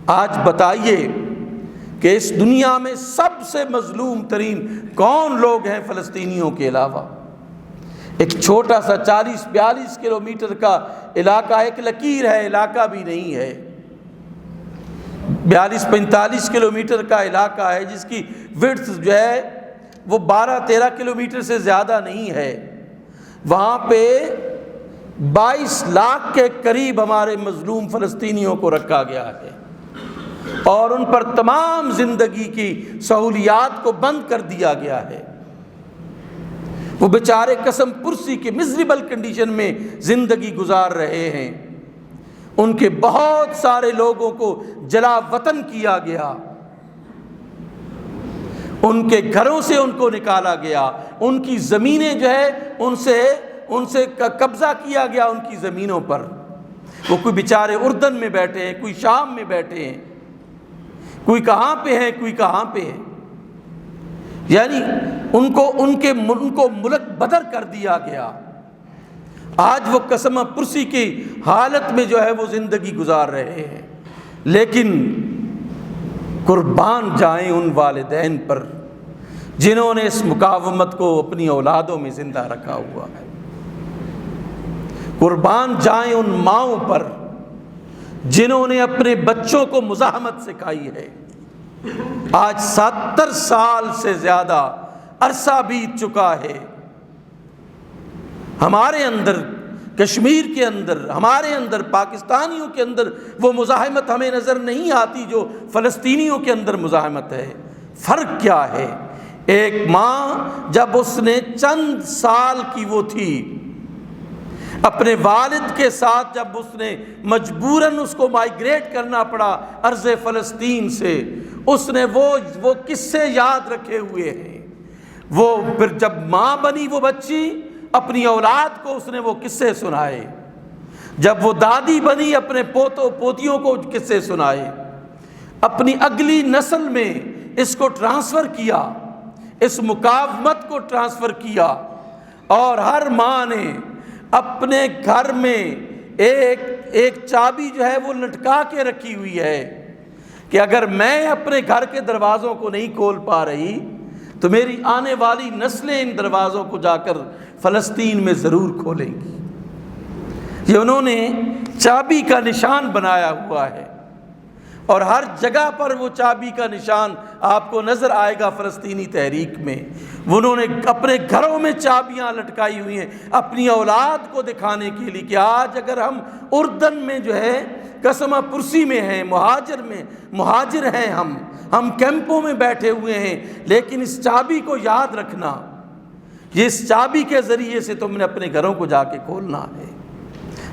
آج بتائیے کہ اس دنیا میں سب سے مظلوم ترین کون لوگ ہیں فلسطینیوں کے علاوہ؟ ایک چھوٹا سا 40-42 کلومیٹر کا علاقہ، ایک لکیر ہے، علاقہ بھی نہیں ہے، 42-45 کلومیٹر کا علاقہ ہے جس کی وڈتھ جو ہے وہ 12-13 کلومیٹر سے زیادہ نہیں ہے۔ وہاں پہ 22 لاکھ کے قریب ہمارے مظلوم فلسطینیوں کو رکھا گیا ہے اور ان پر تمام زندگی کی سہولیات کو بند کر دیا گیا ہے۔ وہ بیچارے قسم پرسی کے مزریبل کنڈیشن میں زندگی گزار رہے ہیں۔ ان کے بہت سارے لوگوں کو جلا وطن کیا گیا، ان کے گھروں سے ان کو نکالا گیا، ان کی زمینیں جو ہے ان سے قبضہ کیا گیا ان کی زمینوں پر۔ وہ کوئی بیچارے اردن میں بیٹھے ہیں، کوئی شام میں بیٹھے ہیں، کوئی کہاں پہ ہے، کوئی کہاں پہ ہے، یعنی ان کو ملک بدر کر دیا گیا۔ آج وہ قسم پرسی کی حالت میں جو ہے وہ زندگی گزار رہے ہیں، لیکن قربان جائیں ان والدین پر جنہوں نے اس مقاومت کو اپنی اولادوں میں زندہ رکھا ہوا ہے، قربان جائیں ان ماؤں پر جنہوں نے اپنے بچوں کو مزاحمت سکھائی ہے۔ آج 70 سال سے زیادہ عرصہ بیت چکا ہے، ہمارے اندر کشمیر کے اندر، ہمارے اندر پاکستانیوں کے اندر وہ مزاحمت ہمیں نظر نہیں آتی جو فلسطینیوں کے اندر مزاحمت ہے۔ فرق کیا ہے؟ ایک ماں جب اس نے چند سال کی وہ تھی، اپنے والد کے ساتھ جب اس نے مجبوراً اس کو مائیگریٹ کرنا پڑا ارض فلسطین سے، اس نے وہ قصے یاد رکھے ہوئے ہیں۔ وہ پھر جب ماں بنی وہ بچی، اپنی اولاد کو اس نے وہ قصے سنائے، جب وہ دادی بنی اپنے پوتوں پوتیوں کو قصے سنائے، اپنی اگلی نسل میں اس کو ٹرانسفر کیا، اس مقاومت کو ٹرانسفر کیا۔ اور ہر ماں نے اپنے گھر میں ایک چابی جو ہے وہ لٹکا کے رکھی ہوئی ہے کہ اگر میں اپنے گھر کے دروازوں کو نہیں کھول پا رہی تو میری آنے والی نسلیں ان دروازوں کو جا کر فلسطین میں ضرور کھولیں گی۔ یہ انہوں نے چابی کا نشان بنایا ہوا ہے، اور ہر جگہ پر وہ چابی کا نشان آپ کو نظر آئے گا فلسطینی تحریک میں۔ انہوں نے اپنے گھروں میں چابیاں لٹکائی ہوئی ہیں اپنی اولاد کو دکھانے کے لیے کہ آج اگر ہم اردن میں جو ہے قسمہ پرسی میں ہیں، مہاجر ہیں، ہم کیمپوں میں بیٹھے ہوئے ہیں، لیکن اس چابی کو یاد رکھنا، یہ اس چابی کے ذریعے سے تم نے اپنے گھروں کو جا کے کھولنا ہے۔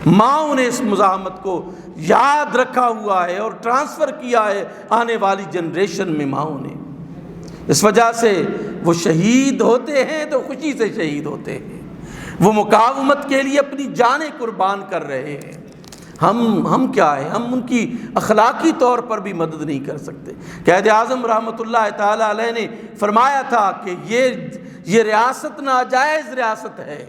ماؤں نے اس مزاحمت کو یاد رکھا ہوا ہے اور ٹرانسفر کیا ہے آنے والی جنریشن میں ماؤں نے۔ اس وجہ سے وہ شہید ہوتے ہیں تو خوشی سے شہید ہوتے ہیں، وہ مقاومت کے لیے اپنی جانیں قربان کر رہے ہیں۔ ہم کیا ہے؟ ہم ان کی اخلاقی طور پر بھی مدد نہیں کر سکتے۔ قائد اعظم رحمۃ اللہ تعالی علیہ نے فرمایا تھا کہ یہ ریاست ناجائز ریاست ہے،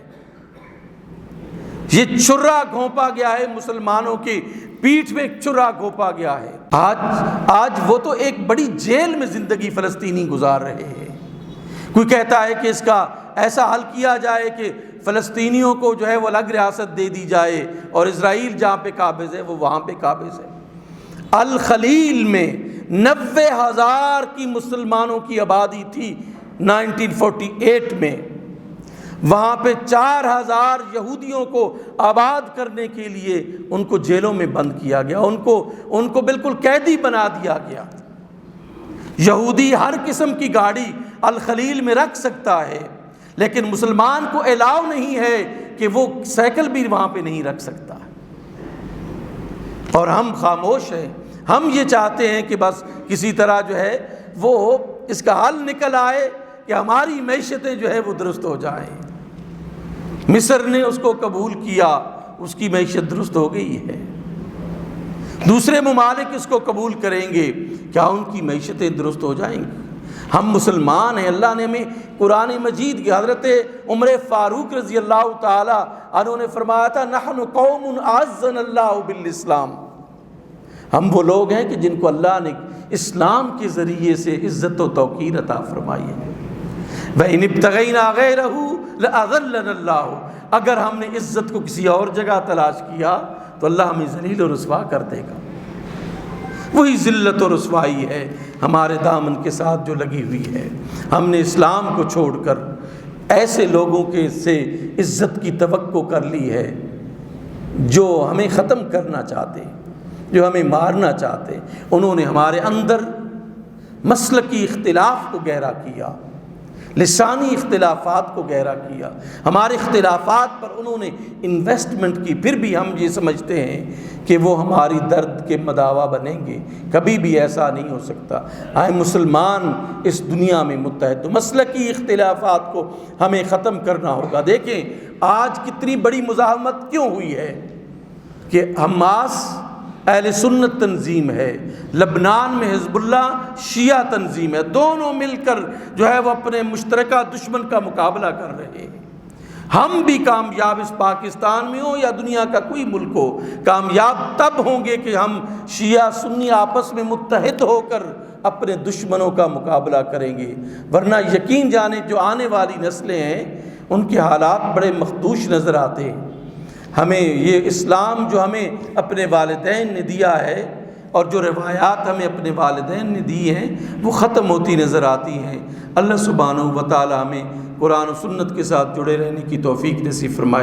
یہ چھرا گھونپا گیا ہے، مسلمانوں کی پیٹھ میں چھرا گھونپا گیا ہے۔ آج وہ تو ایک بڑی جیل میں زندگی فلسطینی گزار رہے ہیں۔ کوئی کہتا ہے کہ اس کا ایسا حل کیا جائے کہ فلسطینیوں کو جو ہے وہ الگ ریاست دے دی جائے اور اسرائیل جہاں پہ قابض ہے وہ وہاں پہ قابض ہے۔ الخلیل میں 90,000 کی مسلمانوں کی آبادی تھی 1948 میں، وہاں پہ 4,000 یہودیوں کو آباد کرنے کے لیے ان کو جیلوں میں بند کیا گیا، ان کو بالکل قیدی بنا دیا گیا۔ یہودی ہر قسم کی گاڑی الخلیل میں رکھ سکتا ہے، لیکن مسلمان کو الاؤ نہیں ہے کہ وہ سائیکل بھی وہاں پہ نہیں رکھ سکتا، اور ہم خاموش ہیں۔ ہم یہ چاہتے ہیں کہ بس کسی طرح جو ہے وہ اس کا حل نکل آئے کہ ہماری معیشتیں جو ہے وہ درست ہو جائیں۔ مصر نے اس کو قبول کیا، اس کی معیشت درست ہو گئی ہے۔ دوسرے ممالک اس کو قبول کریں گے، کیا ان کی معیشتیں درست ہو جائیں گی؟ ہم مسلمان ہیں۔ اللہ نے ہمیں قرآن مجید کی حضرت عمر فاروق رضی اللہ تعالی عنہ نے فرمایا تھا نحن قوم اعزنا اللہ بالاسلام، ہم وہ لوگ ہیں کہ جن کو اللہ نے اسلام کے ذریعے سے عزت و توقیر عطا فرمائی ہے۔ وَإِنِ ابْتَغَيْنَا غَيْرَهُ لَأَذَلَّنَا اللَّهُ، اگر ہم نے عزت کو کسی اور جگہ تلاش کیا تو اللہ ہمیں ذلیل و رسوا کر دے گا۔ وہی ذلت و رسوائی ہے ہمارے دامن کے ساتھ جو لگی ہوئی ہے۔ ہم نے اسلام کو چھوڑ کر ایسے لوگوں کے سے عزت کی توقع کر لی ہے جو ہمیں ختم کرنا چاہتے، جو ہمیں مارنا چاہتے۔ انہوں نے ہمارے اندر مسلکی اختلاف کو گہرا کیا، لسانی اختلافات کو گہرا کیا، ہمارے اختلافات پر انہوں نے انویسٹمنٹ کی، پھر بھی ہم یہ سمجھتے ہیں کہ وہ ہماری درد کے مداوا بنیں گے۔ کبھی بھی ایسا نہیں ہو سکتا۔ آئے مسلمان اس دنیا میں متحد، تو مسلکی اختلافات کو ہمیں ختم کرنا ہوگا۔ دیکھیں آج کتنی بڑی مزاحمت کیوں ہوئی ہے کہ حماس اہل سنت تنظیم ہے، لبنان میں حزب اللہ شیعہ تنظیم ہے، دونوں مل کر جو ہے وہ اپنے مشترکہ دشمن کا مقابلہ کر رہے ہیں۔ ہم بھی کامیاب اس پاکستان میں ہوں یا دنیا کا کوئی ملک ہو، کامیاب تب ہوں گے کہ ہم شیعہ سنی آپس میں متحد ہو کر اپنے دشمنوں کا مقابلہ کریں گے، ورنہ یقین جانے جو آنے والی نسلیں ہیں ان کے حالات بڑے مخدوش نظر آتے ہیں۔ ہمیں یہ اسلام جو ہمیں اپنے والدین نے دیا ہے اور جو روایات ہمیں اپنے والدین نے دی ہیں وہ ختم ہوتی نظر آتی ہیں۔ اللہ سبحانہ و تعالی ہمیں قرآن و سنت کے ساتھ جڑے رہنے کی توفیق نصیب فرمائے۔